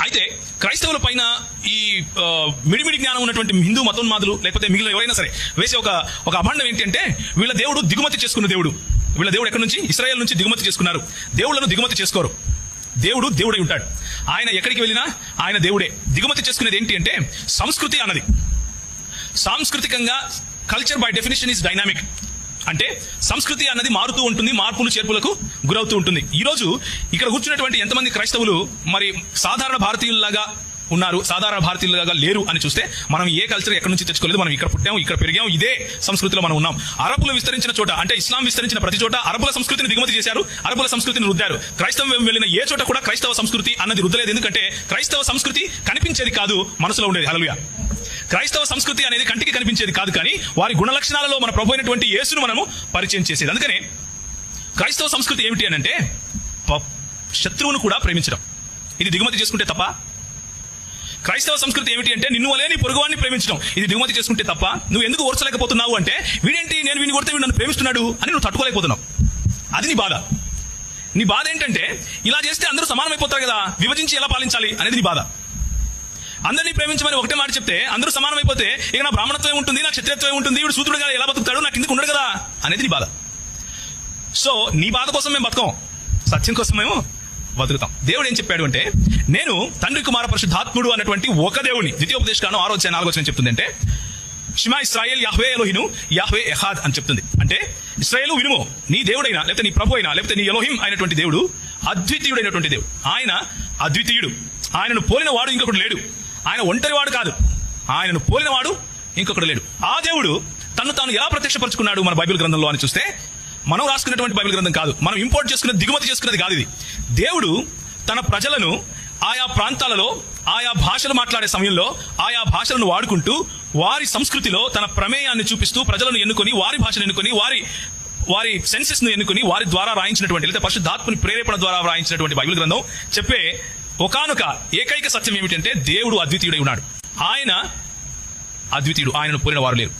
అయితే క్రైస్తవుల పైన ఈ మిడిమిడి జ్ఞానం ఉన్నటువంటి హిందూ మతోన్మాదులు లేకపోతే మిగిలిన ఎవరైనా సరే వేసే ఒక అభాండం ఏంటి అంటే, వీళ్ళ దేవుడు దిగుమతి చేసుకున్న దేవుడు. వీళ్ళ దేవుడు ఎక్కడి నుంచి? ఇశ్రాయేల్ నుంచి దిగుమతి చేసుకున్నారు. దేవుళ్ళను దిగుమతి చేసుకోరు. దేవుడు దేవుడై ఉంటాడు. ఆయన ఎక్కడికి వెళ్ళినా ఆయన దేవుడే. దిగుమతి చేసుకునేది ఏంటి అంటే సంస్కృతి అన్నది. సాంస్కృతికంగా culture by definition is dynamic. అంటే సంస్కృతి అన్నది మారుతూ ఉంటుంది, మార్పులు చేర్పులకు గురవుతూ ఉంటుంది. ఈ రోజు ఇక్కడ కూర్చున్నటువంటి ఎంతమంది క్రైస్తవులు మరి సాధారణ భారతీయుల్లాగా ఉన్నారు, సాధారణ భారతీయులుగా లేరు అని చూస్తే, మనం ఏ కల్చర్ ఎక్కడి నుంచి తెచ్చుకోలేదు. మనం ఇక్కడ పుట్టాము, ఇక్కడ పెరిగాము, ఇదే సంస్కృతిలో మనం ఉన్నాం. అరబులు విస్తరించిన చోట, అంటే ఇస్లాం విస్తరించిన ప్రతి చోట అరబుల సంస్కృతిని దిగుమతి చేశారు, అరబుల సంస్కృతిని రుద్దారు. క్రైస్తవం వెళ్ళిన ఏ చోట కూడా క్రైస్తవ సంస్కృతి అన్నది రుద్దలేదు. ఎందుకంటే క్రైస్తవ సంస్కృతి కనిపించేది కాదు, మనసులో ఉండేది. హల్లెలూయా. క్రైస్తవ సంస్కృతి అనేది కంటికి కనిపించేది కాదు, కానీ వారి గుణ లక్షణాలలో మన ప్రభు అయినటువంటి యేసును మనము పరిచయం చేసేది. అందుకనే క్రైస్తవ సంస్కృతి ఏమిటి అని అంటే శత్రువును కూడా ప్రేమించడం. ఇది దిగుమతి చేసుకుంటే తప్ప. క్రైస్తవ సంస్కృతి ఏమిటి అంటే నిన్ను వలే నీ పొరుగువాన్ని ప్రేమించడం. ఇది దిగుమతి చేసుకుంటే తప్ప. నువ్వు ఎందుకు ఓర్చలేకపోతున్నావు అంటే, వీడేంటి నేను వీడిని కొడితే వీడు నన్ను ప్రేమిస్తున్నాడు అని నువ్వు తట్టుకోలేకపోతున్నావు. అది నీ బాధ. నీ బాధ ఏంటంటే ఇలా చేస్తే అందరూ సమానమైపోతారు కదా, విభజించి ఎలా పాలించాలి అనేది నీ బాధ. అందరినీ ప్రేమించమని ఒకటే మాట చెప్తే అందరూ సమానమైపోతే ఇక నా బ్రాహ్మణత్వం ఉంటుంది, నా క్షత్రియత్వం ఉంటుంది, వీడు సూత్రుడుగా ఎలా బతుకుతాడు, నాకు కిందకు ఉండడు కదా అనేది నీ బాధ. సో నీ బాధ కోసం మేము బతకం, సత్యం కోసం మేము బతుకుతాం. దేవుడు ఏం చెప్పాడు అంటే, నేను తండ్రి కుమార పరిశుద్ధాత్ముడు అన్నటువంటి ఒక దేవుని, ద్వితీయోపదేశకాండం 6:4 చెప్తుంది. అంటే షిమా ఇశ్రాయేల్ యాహ్వే ఎలోహిను యాహ్వే ఎహాద్ అని చెప్తుంది. అంటే ఇశ్రాయేలు వినుము, నీ దేవుడైనా లేకపోతే నీ ప్రభు అయినా లేకపోతే నీ ఎలోహిం అయినటువంటి దేవుడు అద్వితీయుడైనటువంటి దేవుడు. ఆయన అద్వితీయుడు. ఆయనను పోలిన వాడు ఇంకొకడు లేడు. ఆయన ఒంటరి వాడు కాదు, ఆయనను పోలిన వాడు ఇంకొకడు లేడు. ఆ దేవుడు తను తాను ఎలా ప్రత్యక్షపరుచుకున్నాడు మన బైబిల్ గ్రంథంలో అని చూస్తే, మనం రాసుకున్నటువంటి బైబిల్ గ్రంథం కాదు, మనం ఇంపోర్ట్ చేసుకున్నది, దిగుమతి చేసుకున్నది కాదు ఇది. దేవుడు తన ప్రజలను ఆయా ప్రాంతాలలో ఆయా భాషలు మాట్లాడే సమయంలో ఆయా భాషలను వాడుకుంటూ వారి సంస్కృతిలో తన ప్రమేయాన్ని చూపిస్తూ ప్రజలను ఎన్నుకొని, వారి భాషను ఎన్నుకొని, వారి సెన్సెస్ ను ఎన్నుకొని వారి ద్వారా రాయించినటువంటి, లేదా పరిశుద్ధాత్మని ప్రేరేపణ ద్వారా రాయించినటువంటి బైబిల్ గ్రంథం చెప్పే ఒకానొక ఏకైక సత్యం ఏమిటంటే, దేవుడు అద్వితీయుడై ఉన్నాడు. ఆయన అద్వితీయుడు, ఆయనను పోలిన వారు లేరు.